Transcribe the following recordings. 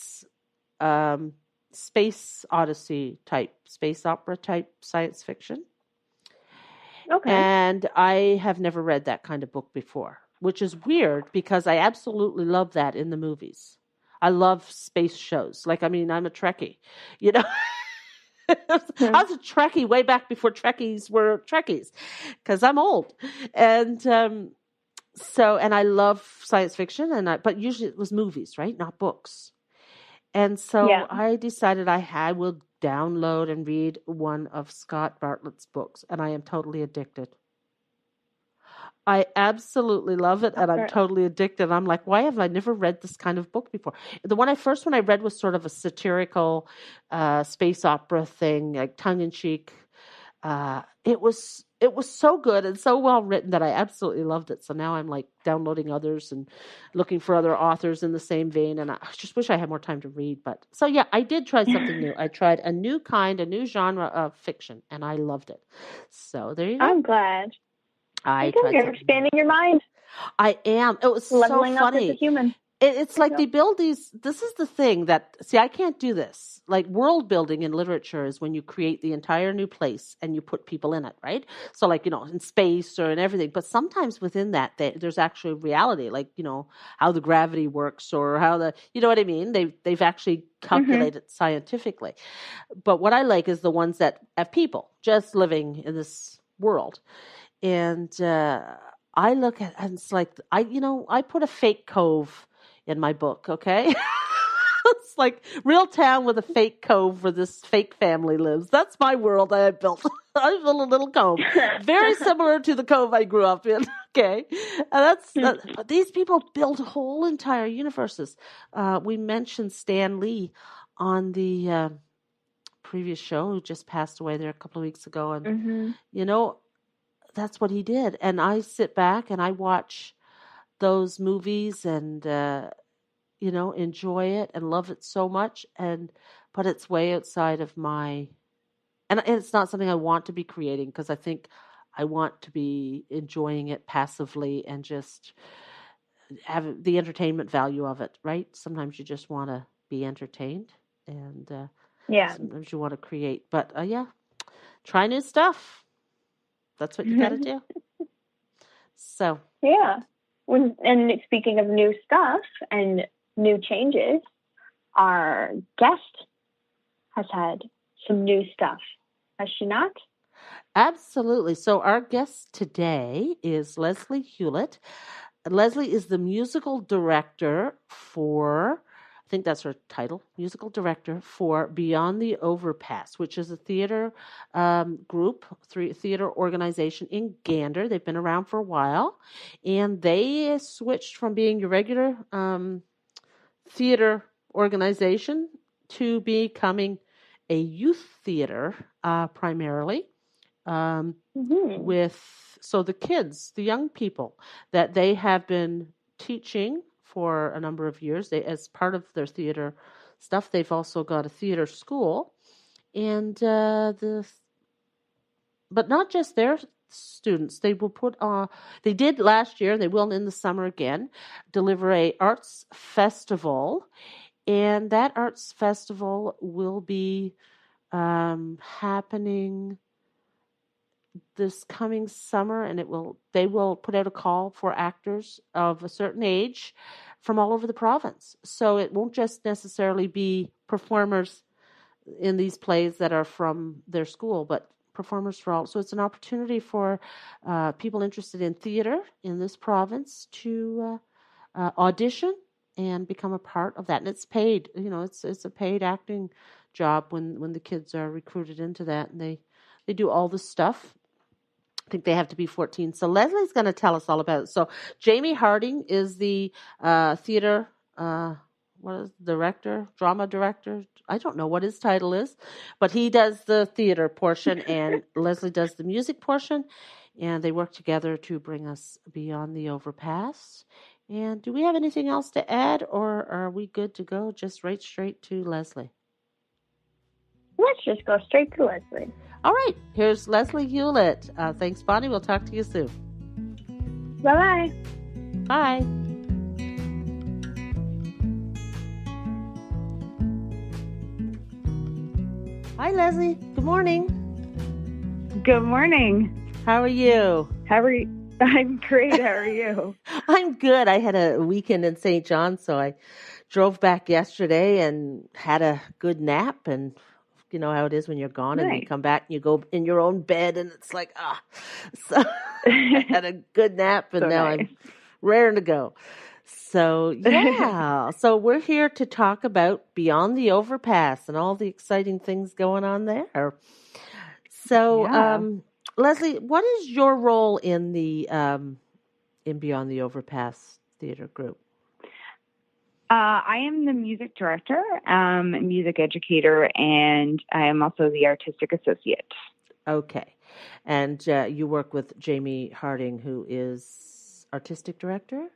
it's space opera type science fiction. Okay. And I have never read that kind of book before, which is weird because I absolutely love that in the movies. I love space shows. Like, I mean, I'm a Trekkie, you know. I was a Trekkie way back before Trekkies were Trekkies because I'm old. And and I love science fiction, but usually it was movies, right? Not books. And so I decided I will download and read one of Scott Bartlett's books, and I am totally addicted. I absolutely love it, and I'm totally addicted. I'm like, why have I never read this kind of book before? The first one I read was sort of a satirical space opera thing, like tongue-in-cheek. It was so good and so well written that I absolutely loved it. So now I'm like downloading others and looking for other authors in the same vein. And I just wish I had more time to read. But so yeah, I did try something new. I tried a new genre of fiction, and I loved it. So there you go. I'm glad. You're expanding your mind. I am. It was leveling so funny. up as a human. It's like they build these. This is the thing that, see, I can't do this. Like world building in literature is when you create the entire new place and you put people in it, right? So like, you know, in space or in everything. But sometimes within that, there's actually reality, like, you know, how the gravity works or how you know what I mean? They've actually calculated scientifically. But what I like is the ones that have people just living in this world. And I look at, and it's like, I put a fake cove in my book, okay? It's like real town with a fake cove where this fake family lives. That's my world I built. I built a little cove, very similar to the cove I grew up in, okay? And but these people build whole entire universes. We mentioned Stan Lee on the previous show, who just passed away there a couple of weeks ago. And, you know, that's what he did. And I sit back and I watch those movies and, you know, enjoy it and love it so much. But it's way outside of and it's not something I want to be creating, because I think I want to be enjoying it passively and just have the entertainment value of it, right? Sometimes you just want to be entertained, and sometimes you want to create. But try new stuff. That's what you got to do. So. Yeah. And speaking of new stuff and new changes, our guest has had some new stuff, has she not? Absolutely. So our guest today is Leslie Hewlett. Leslie is the musical director for, I think that's her title, musical director for Beyond the Overpass, which is a theater theater organization in Gander. They've been around for a while, and they switched from being your regular theater organization to becoming a youth theater primarily. So the kids, the young people that they have been teaching for a number of years, as part of their theater stuff, they've also got a theater school, and but not just their students. They will they did last year, they will in the summer again, deliver a arts festival, and that arts festival will be happening this coming summer, and they will put out a call for actors of a certain age from all over the province. So it won't just necessarily be performers in these plays that are from their school, but performers for all. So it's an opportunity for people interested in theater in this province to audition and become a part of that. And it's paid. You know, it's a paid acting job when the kids are recruited into that, and they do all the stuff. I think they have to be 14. So Leslie's going to tell us all about it. So Jamie Harding is the theater drama director. I don't know what his title is, but he does the theater portion and Leslie does the music portion, and they work together to bring us Beyond the Overpass. And do we have anything else to add, or are we good to go just right straight to Leslie? Let's just go straight to Leslie. All right, here's Leslie Hewlett. Thanks, Bonnie. We'll talk to you soon. Bye-bye. Bye. Hi, Leslie. Good morning. Good morning. How are you? How are you? I'm great. How are you? I'm good. I had a weekend in St. John, so I drove back yesterday and had a good nap. And you know how it is when you're gone and you Nice. come back and you go in your own bed and it's like, So I had a good nap and So now nice. I'm raring to go. So, yeah. So we're here to talk about Beyond the Overpass and all the exciting things going on there. So, Yeah. Leslie, what is your role in the in Beyond the Overpass theater group? I am the music director, music educator, and I am also the artistic associate. Okay. And you work with Jamie Harding, who is artistic director?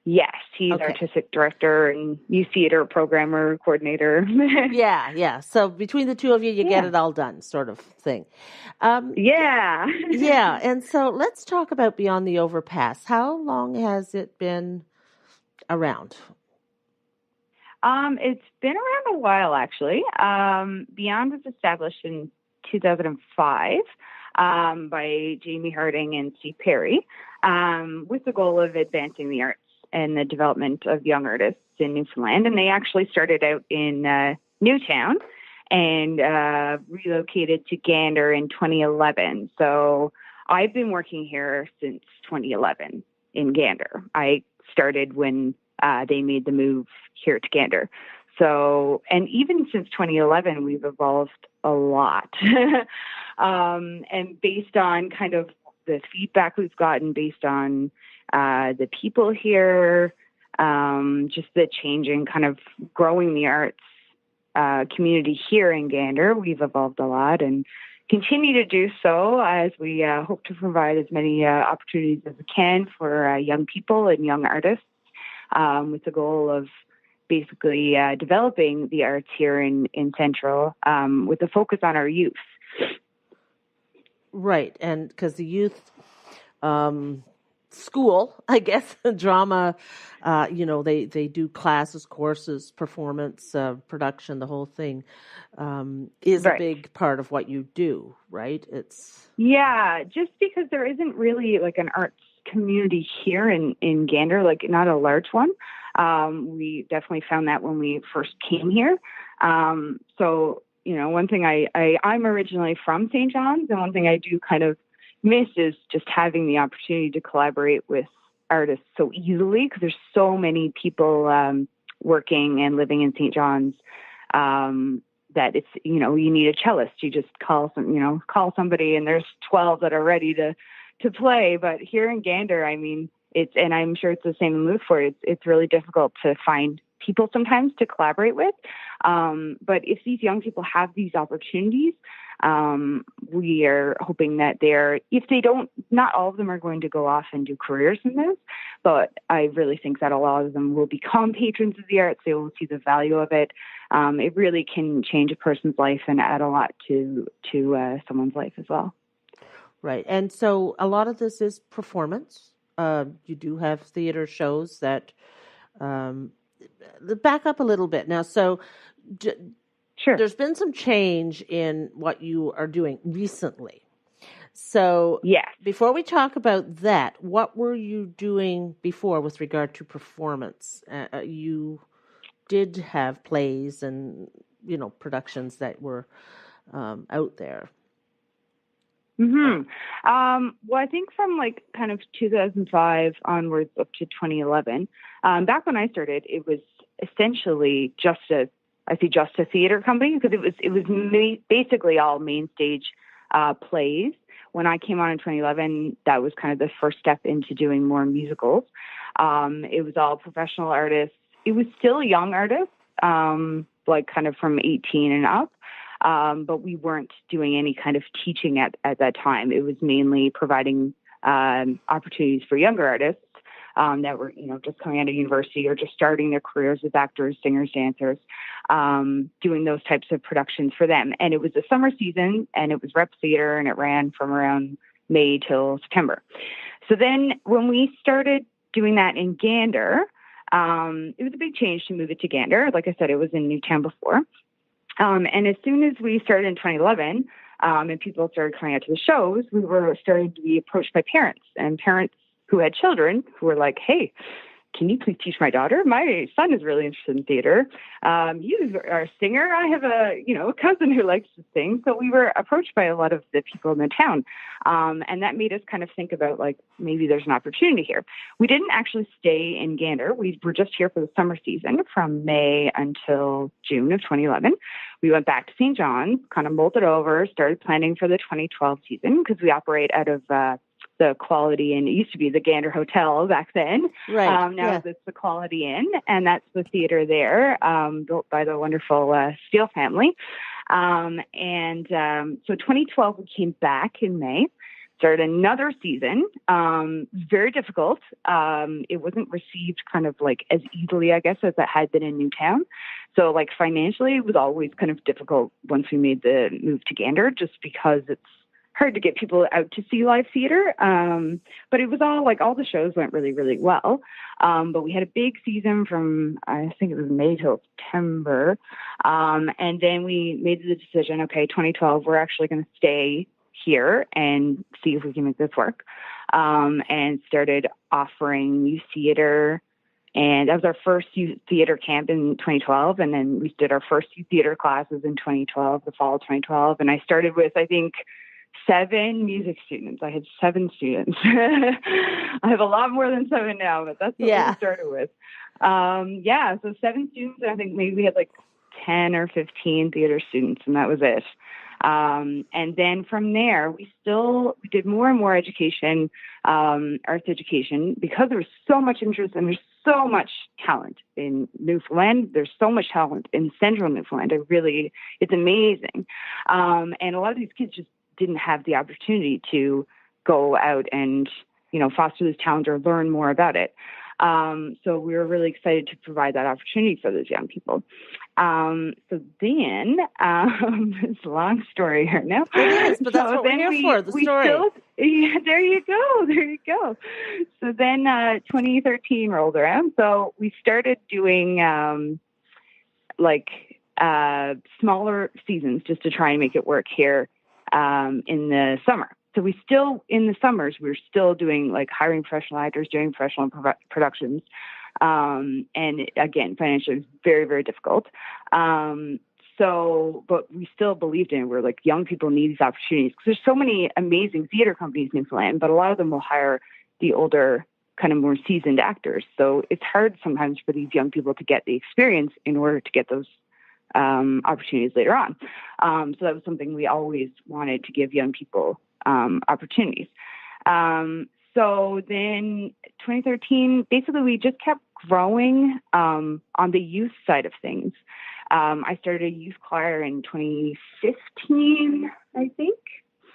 Yes, he's Okay. artistic director and youth theater programmer, coordinator. Yeah. So between the two of you, you get it all done, sort of thing. Yeah. Yeah. And so let's talk about Beyond the Overpass. How long has it been around? It's been around a while, actually. Beyond was established in 2005 by Jamie Harding and Steve Perry with the goal of advancing the arts and the development of young artists in Newfoundland. And they actually started out in Newtown and relocated to Gander in 2011. So I've been working here since 2011 in Gander. I started when they made the move here to Gander. So, and even since 2011, we've evolved a lot. And based on kind of the feedback we've gotten, based on the people here, just the changing kind of growing the arts community here in Gander, we've evolved a lot and continue to do so as we hope to provide as many opportunities as we can for young people and young artists. With the goal of basically developing the arts here in Central with a focus on our youth. Right. And because the youth school, I guess, drama, they do classes, courses, performance, production, the whole thing is a big part of what you do, right? Yeah, just because there isn't really like an arts community here in Gander, like not a large one. We definitely found that when we first came here. So, one thing I'm originally from St. John's, and one thing I do kind of miss is just having the opportunity to collaborate with artists so easily because there's so many people working and living in St. John's that it's, you need a cellist. You just call somebody and there's 12 that are ready to play. But here in Gander, I mean, and I'm sure it's the same in Newfoundland, it's really difficult to find people sometimes to collaborate with. But if these young people have these opportunities, we are hoping that if they don't, not all of them are going to go off and do careers in this, but I really think that a lot of them will become patrons of the arts. They will see the value of it. It really can change a person's life and add a lot to someone's life as well. Right. And so a lot of this is performance. You do have theater shows that back up a little bit now. So sure. There's been some change in what you are doing recently. So yes. Before we talk about that, what were you doing before with regard to performance? You did have plays and, productions that were out there. Well, I think from like kind of 2005 onwards up to 2011, back when I started, it was essentially just a theater company because it was basically all main stage plays. When I came on in 2011, that was kind of the first step into doing more musicals. It was all professional artists. It was still young artists, like kind of from 18 and up. But we weren't doing any kind of teaching at that time. It was mainly providing opportunities for younger artists that were, just coming out of university or just starting their careers as actors, singers, dancers, doing those types of productions for them. And it was a summer season, and it was rep theater, and it ran from around May till September. So then when we started doing that in Gander, it was a big change to move it to Gander. Like I said, it was in Newtown before. And as soon as we started in 2011, and people started coming out to the shows, we were starting to be approached by parents who had children who were like, hey, can you please teach my daughter? My son is really interested in theater. You are a singer. I have a cousin who likes to sing. So we were approached by a lot of the people in the town. And that made us kind of think about like, maybe there's an opportunity here. We didn't actually stay in Gander. We were just here for the summer season from May until June of 2011. We went back to St. John's, kind of molded over, started planning for the 2012 season because we operate out of the Quality Inn. It used to be the Gander Hotel back then. Right. Now it's the Quality Inn, and that's the theater there, built by the wonderful Steele family. So 2012, we came back in May, started another season. Very difficult. It wasn't received kind of like as easily, I guess, as it had been in Newtown. So like financially, it was always kind of difficult once we made the move to Gander, just because it's hard to get people out to see live theater. But it was all the shows went really, really well. But we had a big season from, I think it was May till September. And then we made the decision, okay, 2012, we're actually going to stay here and see if we can make this work. And started offering youth theater. And that was our first youth theater camp in 2012. And then we did our first youth theater classes in 2012, the fall of 2012. And I started with, I think, 7 music students. I had 7 students. I have a lot more than 7 now, but that's what we started with. So 7 students, and I think maybe we had like 10 or 15 theater students, and that was it. And then from there, we did more and more education, arts education, because there was so much interest and there's so much talent in Newfoundland. There's so much talent in central Newfoundland. It's amazing. And a lot of these kids just didn't have the opportunity to go out and, foster this talent or learn more about it. So we were really excited to provide that opportunity for those young people. So then, it's a long story here now. It is, but that's what we're here for, the story. There you go. So then 2013 rolled around. So we started doing smaller seasons just to try and make it work here in the summer. So in the summers, we were still doing like hiring professional actors, doing professional productions. And again, financially, it was very, very difficult. But we still believed in it. We're like, young people need these opportunities because there's so many amazing theater companies in Newfoundland, but a lot of them will hire the older, kind of more seasoned actors. So it's hard sometimes for these young people to get the experience in order to get those opportunities later on. So that was something we always wanted to give young people opportunities. So then 2013, basically we just kept growing on the youth side of things. I started a youth choir in 2015, I think.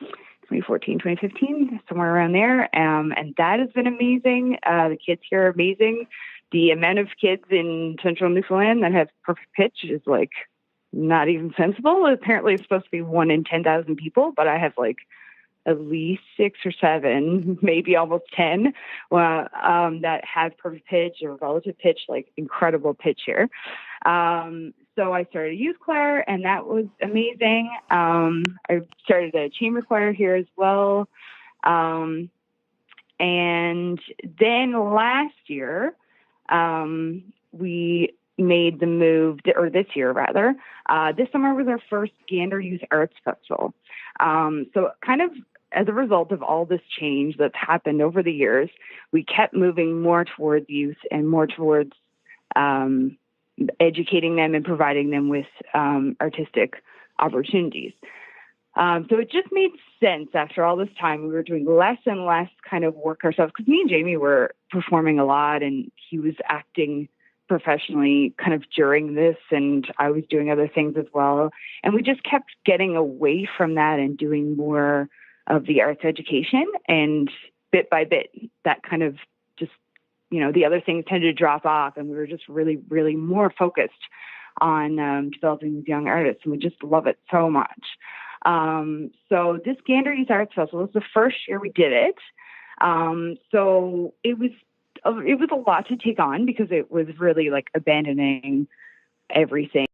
2014, 2015, somewhere around there. And that has been amazing. The kids here are amazing. The amount of kids in central Newfoundland that have perfect pitch is like not even sensible. Apparently it's supposed to be 1 in 10,000 people, but I have like at least 6 or 7, maybe almost 10, that have perfect pitch or relative pitch, like incredible pitch here. So I started a youth choir, and that was amazing. I started a chamber choir here as well. And then last year, we made the move, or this year rather. This summer was our first Gander Youth Arts Festival. So kind of as a result of all this change that's happened over the years, we kept moving more towards youth and more towards educating them and providing them with artistic opportunities. So it just made sense after all this time. We were doing less and less kind of work ourselves because me and Jamie were performing a lot, and he was acting professionally kind of during this, and I was doing other things as well. And we just kept getting away from that and doing more of the arts education, and bit by bit, that kind of just, the other things tended to drop off, and we were just really, really more focused on developing these young artists, and we just love it so much. So this Gander Youth Arts Festival was the first year we did it. So it was a lot to take on because it was really like abandoning everything